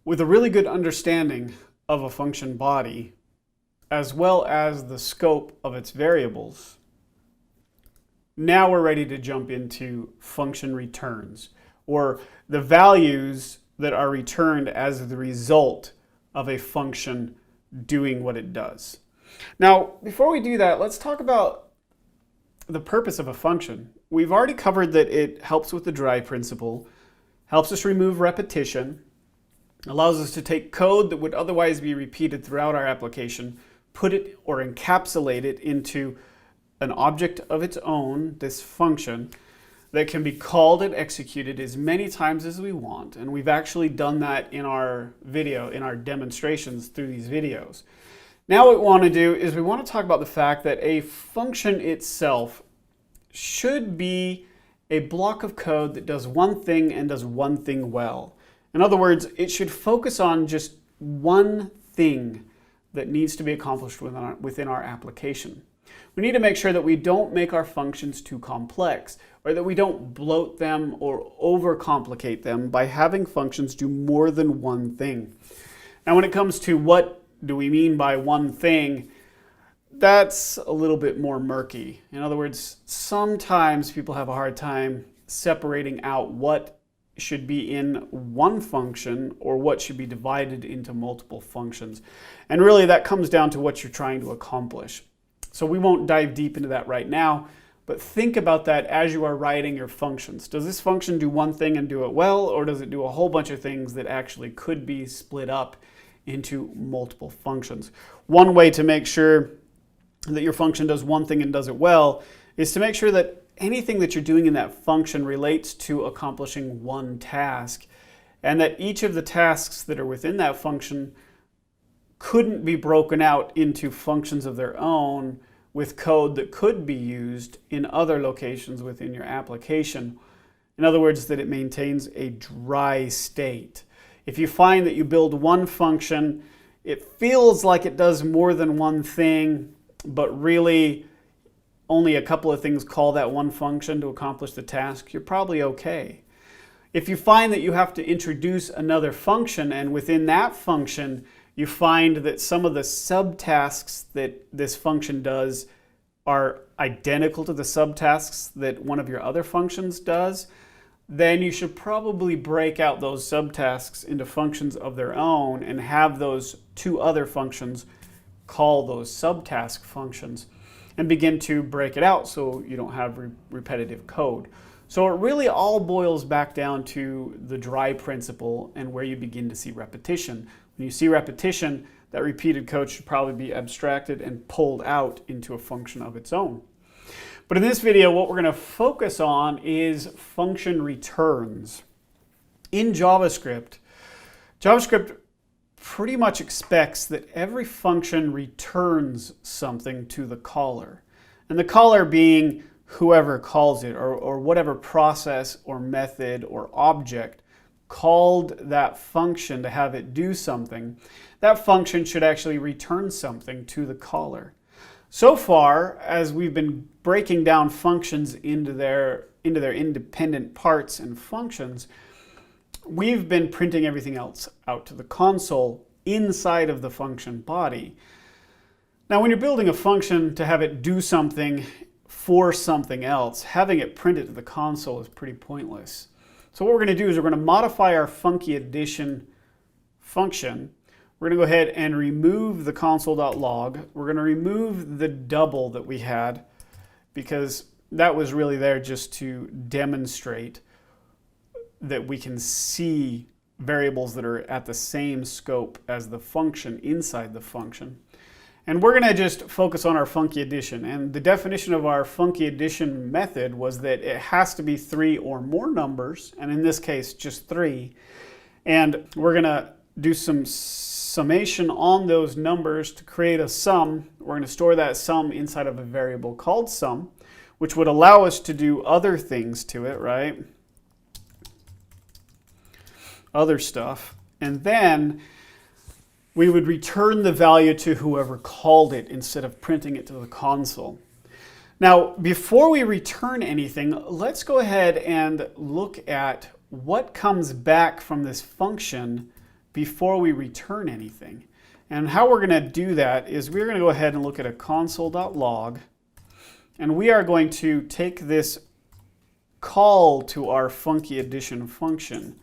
With a really good understanding of a function body, as well as the scope of its variables, now we're ready to jump into function returns, or the values that are returned as the result of a function doing what it does. Now, before we do that, let's talk about the purpose of a function. We've already covered that it helps with the dry principle, helps us remove repetition, allows us to take code that would otherwise be repeated throughout our application, put it or encapsulate it into an object of its own, this function, that can be called and executed as many times as we want. And we've actually done that in our video, in our demonstrations through these videos. Now what we want to do is we want to talk about the fact that a function itself should be a block of code that does one thing and does one thing well. In other words, it should focus on just one thing that needs to be accomplished within our application. We need to make sure that we don't make our functions too complex, or that we don't bloat them or overcomplicate them by having functions do more than one thing. Now, when it comes to what do we mean by one thing, that's a little bit more murky. In other words, sometimes people have a hard time separating out what should be in one function or what should be divided into multiple functions. And really that comes down to what you're trying to accomplish. So we won't dive deep into that right now, but think about that as you are writing your functions. Does this function do one thing and do it well, or does it do a whole bunch of things that actually could be split up into multiple functions? One way to make sure that your function does one thing and does it well is to make sure that anything that you're doing in that function relates to accomplishing one task, and that each of the tasks that are within that function couldn't be broken out into functions of their own with code that could be used in other locations within your application. In other words, that it maintains a dry state. If you find that you build one function, it feels like it does more than one thing, but really only a couple of things call that one function to accomplish the task, you're probably okay. If you find that you have to introduce another function, and within that function you find that some of the subtasks that this function does are identical to the subtasks that one of your other functions does, then you should probably break out those subtasks into functions of their own and have those two other functions call those subtask functions, and begin to break it out so you don't have repetitive code. So it really all boils back down to the dry principle and where you begin to see repetition. When you see repetition, that repeated code should probably be abstracted and pulled out into a function of its own. But in this video, what we're going to focus on is function returns. In JavaScript pretty much expects that every function returns something to the caller. And the caller being whoever calls it, or whatever process or method or object called that function to have it do something. That function should actually return something to the caller. So far, as we've been breaking down functions into their independent parts and functions, we've been printing everything else out to the console inside of the function body. Now, when you're building a function to have it do something for something else, having it printed to the console is pretty pointless. So what we're going to do is we're going to modify our funky addition function. We're going to go ahead and remove the console.log. We're going to remove the double that we had, because that was really there just to demonstrate that we can see variables that are at the same scope as the function inside the function. And we're going to just focus on our funky addition. And the definition of our funky addition method was that it has to be 3 or more numbers, and in this case just 3. And we're going to do some summation on those numbers to create a sum. We're going to store that sum inside of a variable called sum, which would allow us to do other things to it, right? Other stuff. And then we would return the value to whoever called it instead of printing it to the console. Now, before we return anything, let's go ahead and look at what comes back from this function before we return anything. And how we're going to do that is we're going to go ahead and look at a console.log, and we are going to take this call to our funky addition function.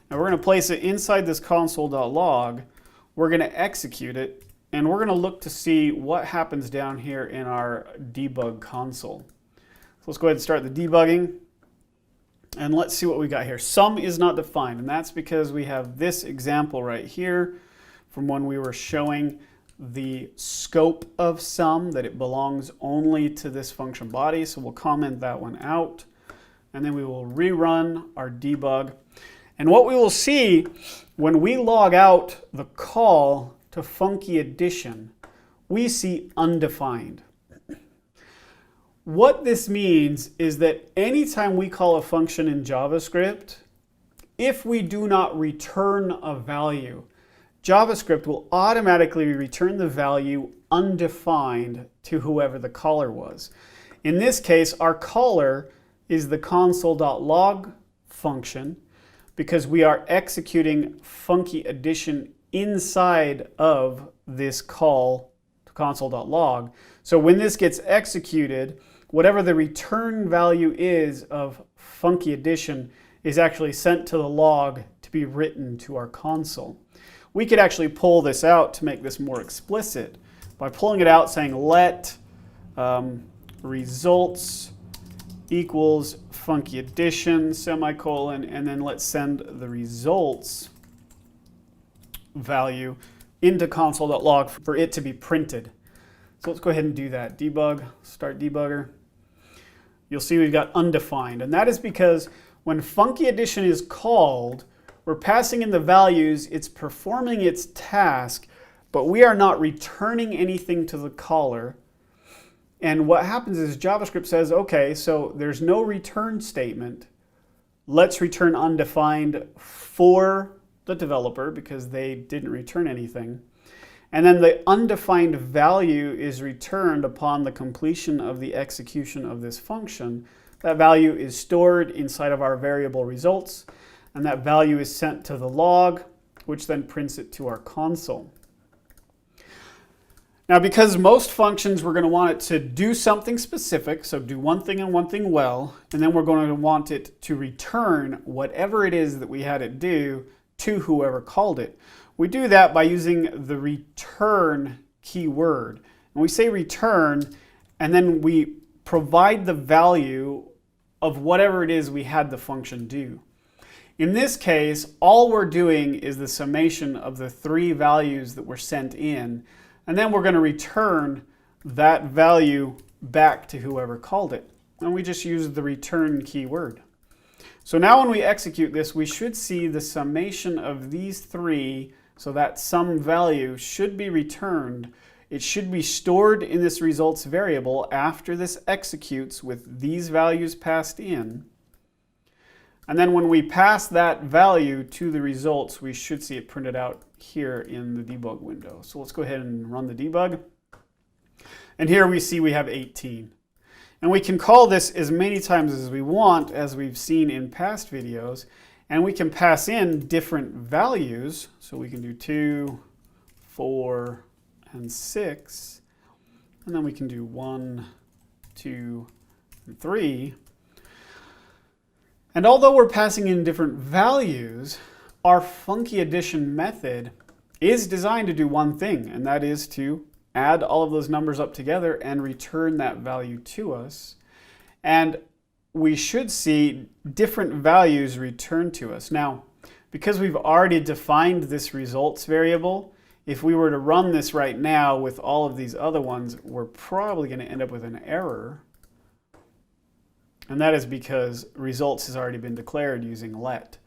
Now we're going to place it inside this console.log. We're going to execute it, and we're going to look to see what happens down here in our debug console. So let's go ahead and start the debugging, and let's see what we got here. Sum is not defined, and that's because we have this example right here from when we were showing the scope of sum, that it belongs only to this function body. So we'll comment that one out, and then we will rerun our debug. And what we will see when we log out the call to funky addition, we see undefined. What this means is that anytime we call a function in JavaScript, if we do not return a value, JavaScript will automatically return the value undefined to whoever the caller was. In this case, our caller is the console.log function, because we are executing funky addition inside of this call to console.log. So when this gets executed, whatever the return value is of funky addition is actually sent to the log to be written to our console. We could actually pull this out to make this more explicit by pulling it out, saying let results equals funky addition, semicolon, and then let's send the results value into console.log for it to be printed. So let's go ahead and do that. Debug, start debugger. You'll see we've got undefined, and that is because when funky addition is called, we're passing in the values, it's performing its task, but we are not returning anything to the caller. And what happens is JavaScript says, okay, so there's no return statement. Let's return undefined for the developer because they didn't return anything. And then the undefined value is returned upon the completion of the execution of this function. That value is stored inside of our variable results, and that value is sent to the log, which then prints it to our console. Now, because most functions we're going to want it to do something specific, so do one thing and one thing well, and then we're going to want it to return whatever it is that we had it do to whoever called it. We do that by using the return keyword. And we say return, and then we provide the value of whatever it is we had the function do. In this case, all we're doing is the summation of the three values that were sent in, and then we're going to return that value back to whoever called it. And we just use the return keyword. So now when we execute this, we should see the summation of these three, so that sum value should be returned. It should be stored in this results variable after this executes with these values passed in. And then when we pass that value to the results, we should see it printed out here in the debug window. So let's go ahead and run the debug. And here we see we have 18. And we can call this as many times as we want, as we've seen in past videos. And we can pass in different values. So we can do 2, 4, and 6. And then we can do 1, 2, and 3. And although we're passing in different values, our funky addition method is designed to do one thing, and that is to add all of those numbers up together and return that value to us. And we should see different values returned to us. Now, because we've already defined this results variable, if we were to run this right now with all of these other ones, we're probably going to end up with an error. And that is because results has already been declared using let.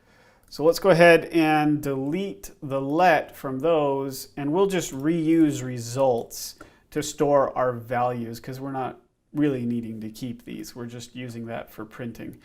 So let's go ahead and delete the let from those, and we'll just reuse results to store our values because we're not really needing to keep these. We're just using that for printing.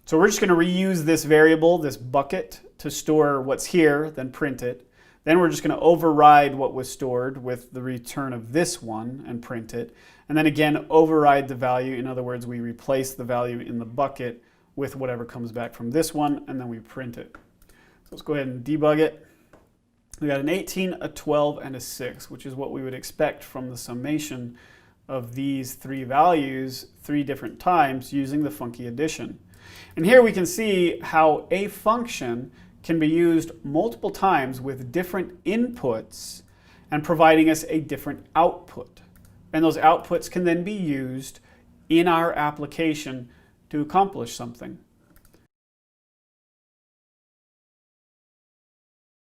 So we're just going to reuse this variable, this bucket, to store what's here, then print it. Then we're just going to override what was stored with the return of this one and print it. And then again, override the value. In other words, we replace the value in the bucket with whatever comes back from this one, and then we print it. So let's go ahead and debug it. We got an 18, a 12, and a 6, which is what we would expect from the summation of these three values 3 different times using the funky addition. And here we can see how a function can be used multiple times with different inputs and providing us a different output. And those outputs can then be used in our application to accomplish something.